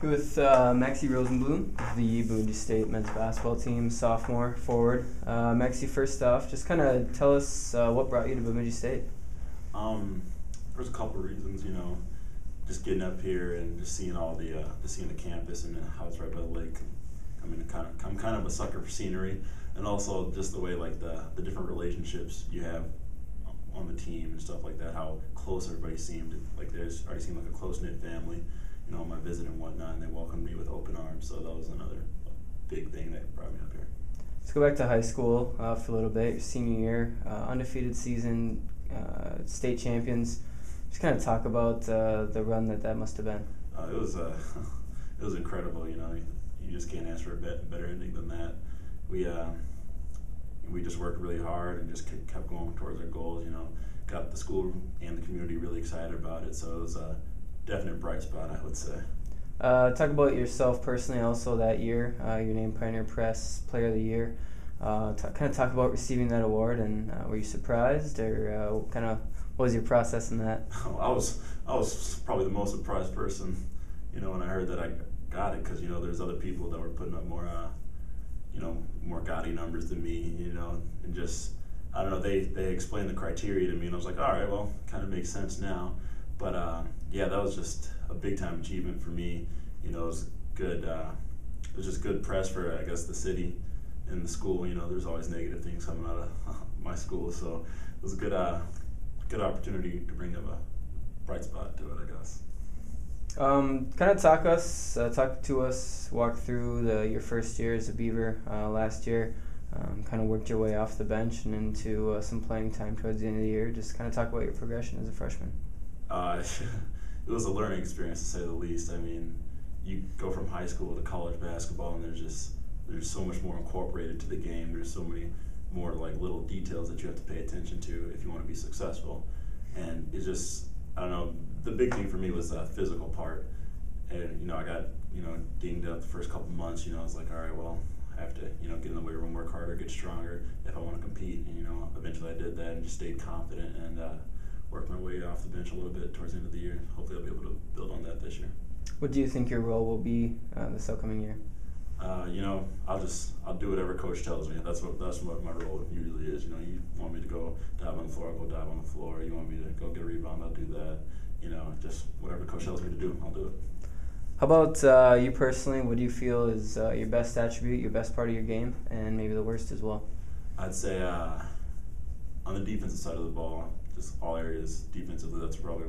With Maxie Rosenbloom, the Bemidji State men's basketball team, sophomore forward. Maxie, first off, just kind of tell us what brought you to Bemidji State. There's a couple reasons, just getting up here and just seeing all the seeing the campus and how it's right by the lake. I mean, I'm kind of a sucker for scenery, and also just the way like the different relationships you have on the team and stuff like that. How close everybody seemed. Like there's already seemed like a close knit family. On my visit and whatnot, and they welcomed me with open arms. So that was another big thing that brought me up here. Let's go back to high school for a little bit. Your senior year, undefeated season, state champions. Just kind of talk about the run that must have been. It was incredible. You just can't ask for a better ending than that. We just worked really hard and just kept going towards our goals. Got the school and the community really excited about it. So it was a definite bright spot, I would say. Talk about yourself personally also that year. You're named Pioneer Press Player of the Year. Kind of talk about receiving that award, and were you surprised, or what was your process in that? I was probably the most surprised person, when I heard that I got it, because there's other people that were putting up more more gaudy numbers than me, and just I don't know. They explained the criteria to me, and I was like, all right, well, kind of makes sense now. But yeah, that was just a big time achievement for me. It was good. It was just good press for, I guess, the city and the school. There's always negative things coming out of my school, so it was a good opportunity to bring up a bright spot to it, I guess. Kind of talk to us, walk through your first year as a Beaver last year. Kind of worked your way off the bench and into some playing time towards the end of the year. Just kind of talk about your progression as a freshman. It was a learning experience, to say the least. I mean, you go from high school to college basketball, and there's so much more incorporated to the game. There's so many more like little details that you have to pay attention to if you want to be successful. And it's just, I don't know, the big thing for me was the physical part. And I got dinged up the first couple months. I was like, all right, well, I have to get in the weight room, work harder, get stronger if I want to compete. And eventually I did that and just stayed confident and worked my way off the bench a little bit towards the end of the year. Hopefully I'll be able to build on that this year. What do you think your role will be this upcoming year? I'll do whatever coach tells me. That's what my role usually is. You want me to go dive on the floor, I'll go dive on the floor. You want me to go get a rebound, I'll do that. Just whatever coach tells me to do, I'll do it. How about you personally? What do you feel is your best attribute, your best part of your game, and maybe the worst as well? I'd say on the defensive side of the ball, just all areas defensively, that's probably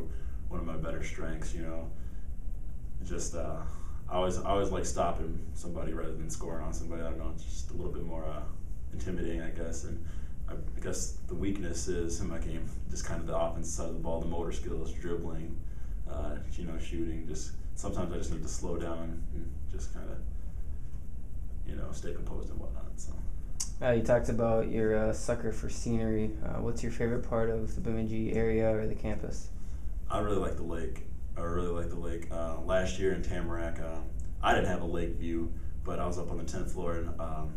one of my better strengths. Just I always like stopping somebody rather than scoring on somebody. I don't know, it's just a little bit more intimidating, I guess. And I guess the weakness is in my game just kind of the offensive side of the ball, the motor skills, dribbling, shooting. Just sometimes I just need to slow down and just kind of stay composed and whatnot. So. You talked about your sucker for scenery. What's your favorite part of the Bemidji area or the campus? I really like the lake. Last year in Tamarack, I didn't have a lake view, but I was up on the 10th floor, and a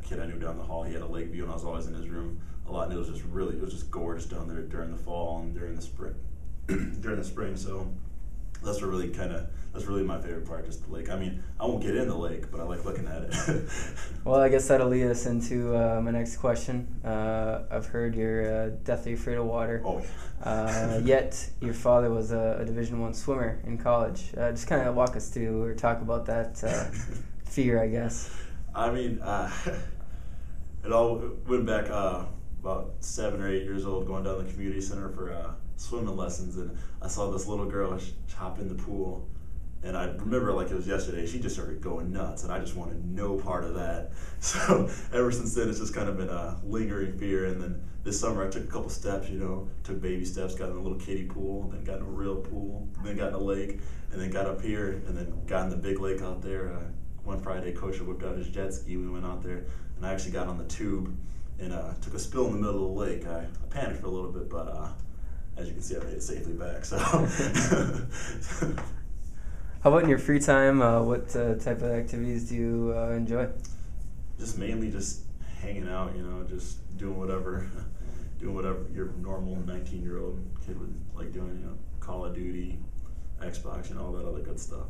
kid I knew down the hall, he had a lake view, and I was always in his room a lot, and it was just gorgeous down there during the fall and during the spring. So that's really my favorite part, just the lake. I mean, I won't get in the lake, but I like looking at it. Well, I guess that'll lead us into my next question. I've heard you're deathly afraid of water. Oh, yeah. Yet your father was a Division I swimmer in college. Just kind of walk us through or talk about that fear, I guess. I mean, it all went back about 7 or 8 years old, going down to the community center for swimming lessons, and I saw this little girl hop in the pool, and I remember like it was yesterday. She just started going nuts, and I just wanted no part of that. So ever since then, it's just kind of been a lingering fear. And then this summer, I took a couple steps, took baby steps, got in a little kiddie pool, then got in a real pool, then got in a lake, and then got up here, and then got in the big lake out there. One Friday, Coach whipped out his jet ski. We went out there, and I actually got on the tube and took a spill in the middle of the lake. I panicked for a little bit, but as you can see, I made it safely back. So. How about in your free time? What type of activities do you enjoy? Just mainly just hanging out, just doing whatever your normal 19-year-old kid would like doing, Call of Duty, Xbox, all that other good stuff.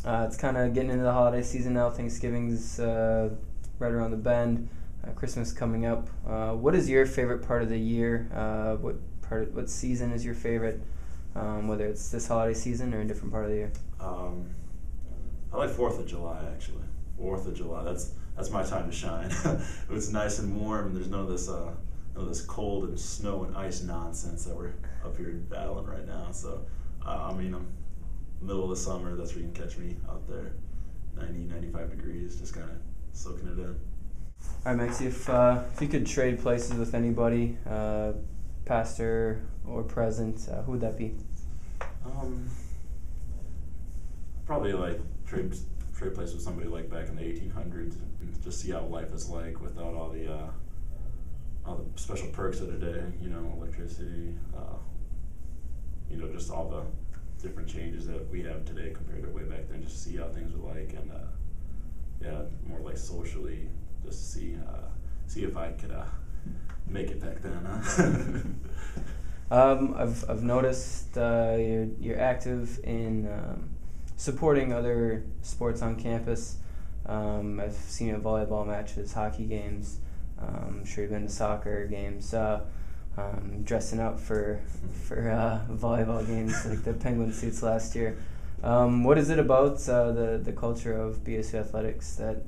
It's kind of getting into the holiday season now. Thanksgiving's right around the bend. Christmas coming up. What is your favorite part of the year? What season is your favorite? Whether it's this holiday season or a different part of the year. I like 4th of July actually. 4th of July. That's my time to shine. It's nice and warm. There's none of this cold and snow and ice nonsense that we're up here battling right now. So, middle of the summer, that's where you can catch me out there, 90, 95 degrees, just kind of soaking it in. All right, Maxie, if you could trade places with anybody, pastor or present, who would that be? Probably like trade place with somebody like back in the 1800s, and just see how life is like without all the special perks of today. Electricity. Just all the different changes that we have today compared to way back then. Just see how things were like, and more like socially, just to see if I could make it back then. I've noticed you're active in supporting other sports on campus. I've seen you at volleyball matches, hockey games. I'm sure you've been to soccer games. Dressing up for volleyball games like the Penguin suits last year. What is it about the culture of BSU athletics that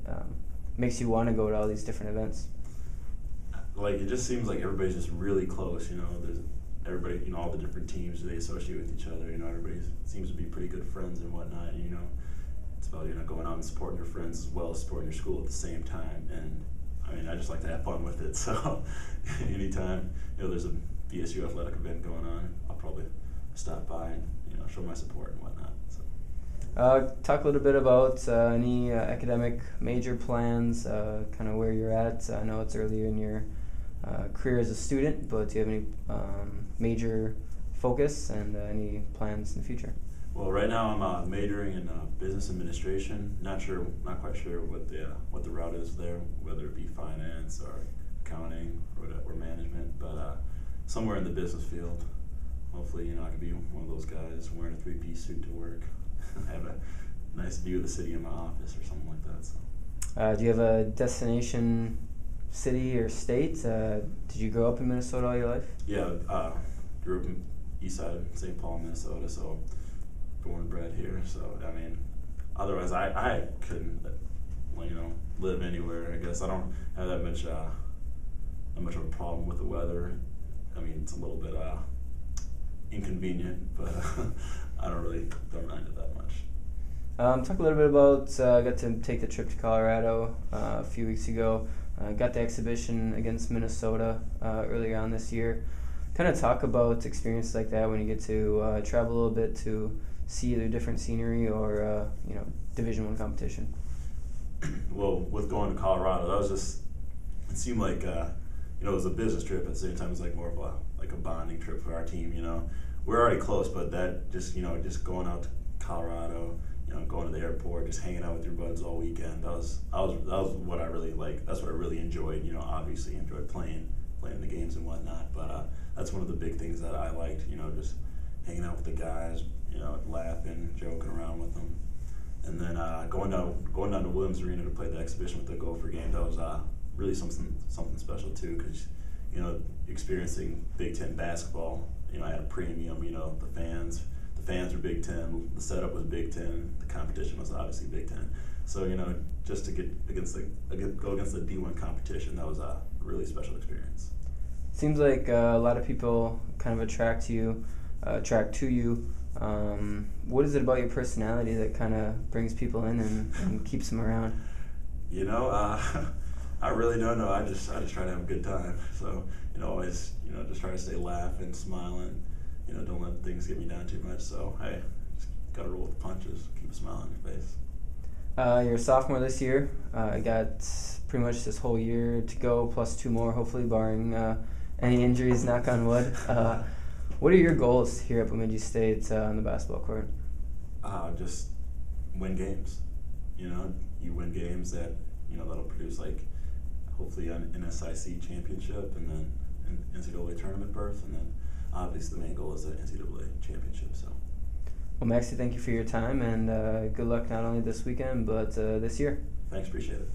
makes you want to go to all these different events? Like, it just seems like everybody's just really close. There's everybody, all the different teams, they associate with each other. Everybody seems to be pretty good friends and whatnot. It's about going out and supporting your friends as well as supporting your school at the same time. And I just like to have fun with it. So anytime there's a BSU athletic event going on, I'll probably stop by and show my support and whatnot. So. Talk a little bit about any academic major plans, kind of where you're at. I know it's earlier in your career as a student, but do you have any major focus and any plans in the future? Well, right now I'm majoring in business administration. Not quite sure what the route is there, whether it be finance or accounting or management, but somewhere in the business field. Hopefully, I could be one of those guys wearing a 3-piece suit to work. Have a nice view of the city in my office or something like that. So. Do you have a destination city or state? Did you grow up in Minnesota all your life? Yeah, grew up in east side of St. Paul, Minnesota, so born and bred here. So, otherwise I couldn't, live anywhere. I guess I don't have that much of a problem with the weather. It's a little bit inconvenient, but I don't mind it that much. Talk a little bit about, I got to take the trip to Colorado a few weeks ago. Got the exhibition against Minnesota earlier on this year. Kind of talk about experiences like that when you get to travel a little bit to see either different scenery or Division I competition. Well, with going to Colorado, it seemed like it was a business trip. At the same time, it was like more of a bonding trip for our team. We're already close, but that just going out to Colorado, going to the airport, just hanging out with your buds all weekend. That was what I really liked. That's what I really enjoyed. Obviously enjoyed playing the games and whatnot. But that's one of the big things that I liked. Just hanging out with the guys, laughing, joking around with them. And then going down to Williams Arena to play the exhibition with the Gopher game. That was really something special too, because experiencing Big Ten basketball. I had a premium. The fans were Big Ten. The setup was Big Ten. The competition was obviously Big Ten. So just to go against the D1 competition, that was a really special experience. Seems like a lot of people kind of attract to you. What is it about your personality that kind of brings people in and keeps them around? I really don't know. I just try to have a good time. So always just try to stay laughing, smiling. Don't let things get me down too much. So hey, just gotta roll with the punches. Keep a smile on your face. You're a sophomore this year. Got pretty much this whole year to go, plus 2 more, hopefully, barring any injuries. Knock on wood. What are your goals here at Bemidji State on the basketball court? Just win games. You win games that that'll produce hopefully an SIC championship and then an NCAA tournament berth, and then obviously the main goal is the NCAA championship. So, Well, Maxie, thank you for your time, and good luck not only this weekend but this year. Thanks, appreciate it.